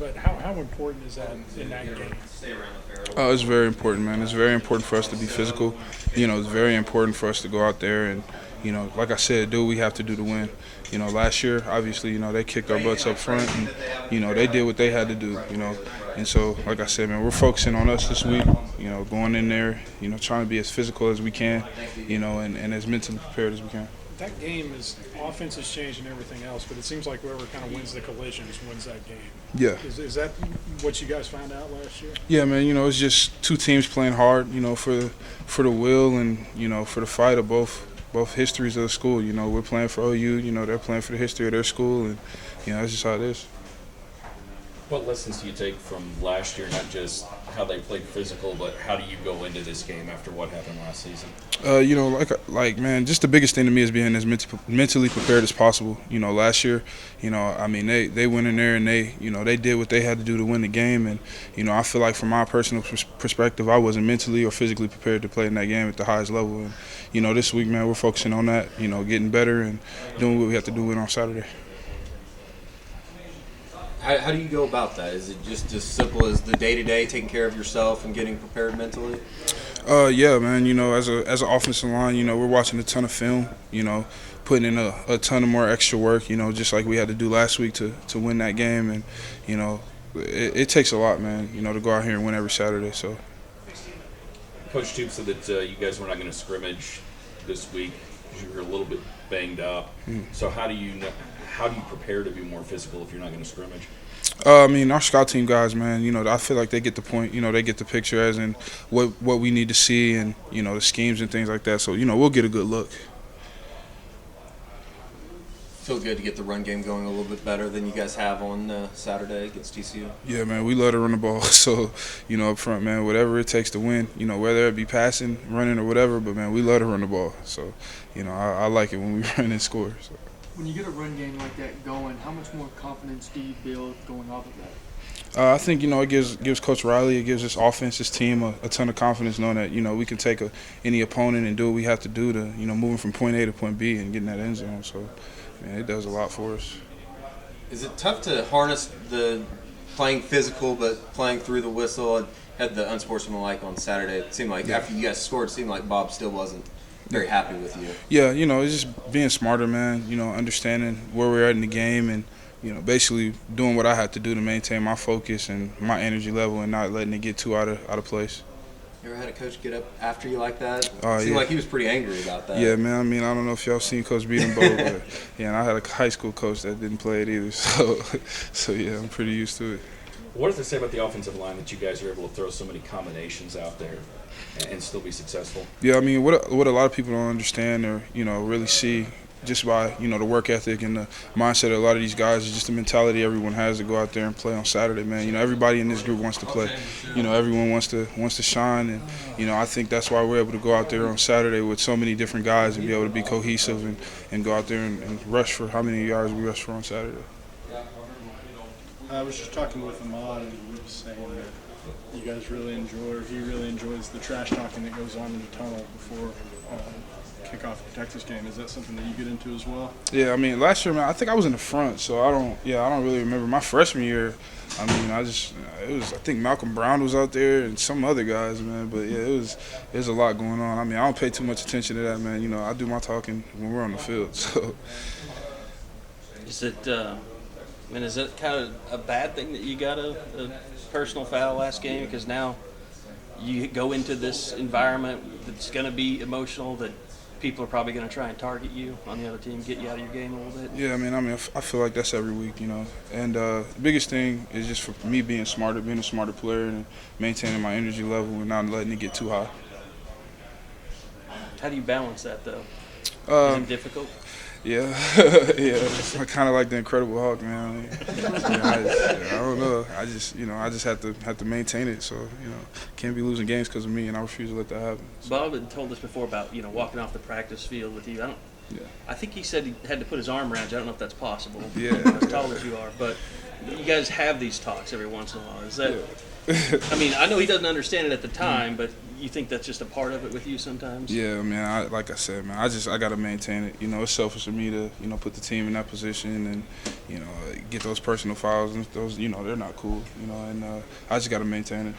but how important is that in that game? Oh, it's very important, man. It's very important for us to be physical. It's very important for us to go out there and, like I said, do what we have to do to win. Last year, obviously, they kicked our butts up front and, they did what they had to do. And so, like I said, man, we're focusing on us this week, going in there, trying to be as physical as we can, and as mentally prepared as we can. That game is offense has changed and everything else, but it seems like whoever kind of wins the collisions wins that game. Yeah. Is that what you guys found out last year? Yeah, man. It's just two teams playing hard. For the will and for the fight of both histories of the school. We're playing for OU. They're playing for the history of their school, and that's just how it is. What lessons do you take from last year, not just how they played physical, but how do you go into this game after what happened last season? Man, just the biggest thing to me is being as mentally prepared as possible. Last year, they went in there and they did what they had to do to win the game, and I feel like from my personal perspective, I wasn't mentally or physically prepared to play in that game at the highest level. And this week, man, we're focusing on that. Getting better and doing what we have to do on Saturday. How do you go about that? Is it just as simple as the day-to-day, taking care of yourself and getting prepared mentally? Yeah, man. As an offensive line, we're watching a ton of film. Putting in a ton of more extra work. Just like we had to do last week to win that game, and it takes a lot, man. To go out here and win every Saturday. So, Coach Tube said that you guys were not going to scrimmage this week because you were a little bit banged up. So how do you prepare to be more physical if you're not going to scrimmage? Our scout team guys, man, I feel like they get the point. They get the picture as in what we need to see and, the schemes and things like that. So, we'll get a good look. Feel good to get the run game going a little bit better than you guys have on Saturday against TCU? Yeah, man, we love to run the ball. So, up front, man, whatever it takes to win, whether it be passing, running, or whatever, but, man, we love to run the ball. So, I like it when we run and score. So. When you get a run game like that going, how much more confidence do you build going off of that? I think, it gives Coach Riley, it gives this offense, this team a ton of confidence knowing that, we can take any opponent and do what we have to do to, moving from point A to point B and getting that end zone. So, man, it does a lot for us. Is it tough to harness the playing physical but playing through the whistle? I had the unsportsmanlike on Saturday. It seemed like after you guys scored, it seemed like Bob still wasn't very happy with you. Yeah, it's just being smarter, man, understanding where we're at in the game and, basically doing what I have to do to maintain my focus and my energy level and not letting it get too out of place. You ever had a coach get up after you like that? It seemed yeah. like he was pretty angry about that. Yeah, man. I don't know if y'all seen Coach beat them both, but yeah, and I had a high school coach that didn't play it either. So yeah, I'm pretty used to it. What does it say about the offensive line that you guys are able to throw so many combinations out there and still be successful? Yeah, what a lot of people don't understand or really see just by the work ethic and the mindset of a lot of these guys is just the mentality everyone has to go out there and play on Saturday, man. Everybody in this group wants to play. Everyone wants to shine, and I think that's why we're able to go out there on Saturday with so many different guys and be able to be cohesive and go out there and rush for how many yards we rushed for on Saturday. I was just talking with Ahmad, and he was saying that you guys really enjoy, or he really enjoys the trash talking that goes on in the tunnel before kickoff of the Texas game. Is that something that you get into as well? Yeah, last year, man, I think I was in the front, so I don't really remember. My freshman year, I think Malcolm Brown was out there and some other guys, man. But yeah, there's a lot going on. I don't pay too much attention to that, man. I do my talking when we're on the field. So. Is it kind of a bad thing that you got a personal foul last game? Because now you go into this environment that's going to be emotional, that people are probably going to try and target you on the other team, get you out of your game a little bit. Yeah, I feel like that's every week, And the biggest thing is just for me being a smarter player and maintaining my energy level and not letting it get too high. How do you balance that, though? Is it difficult? Yeah, yeah. It's kind of like the Incredible Hulk, man. I don't know. I just have to maintain it. So can't be losing games because of me, and I refuse to let that happen. So. Bob had told us before about walking off the practice field with you. I think he said he had to put his arm around you. I don't know if that's possible. Yeah. As tall as you are, but you guys have these talks every once in a while. Is that? Yeah. I know he doesn't understand it at the time, but you think that's just a part of it with you sometimes? Yeah, man. Like I said, man, I got to maintain it. You know, it's selfish for me to, you know, put the team in that position and, you know, get those personal fouls and those, you know, they're not cool. You know, and I just got to maintain it.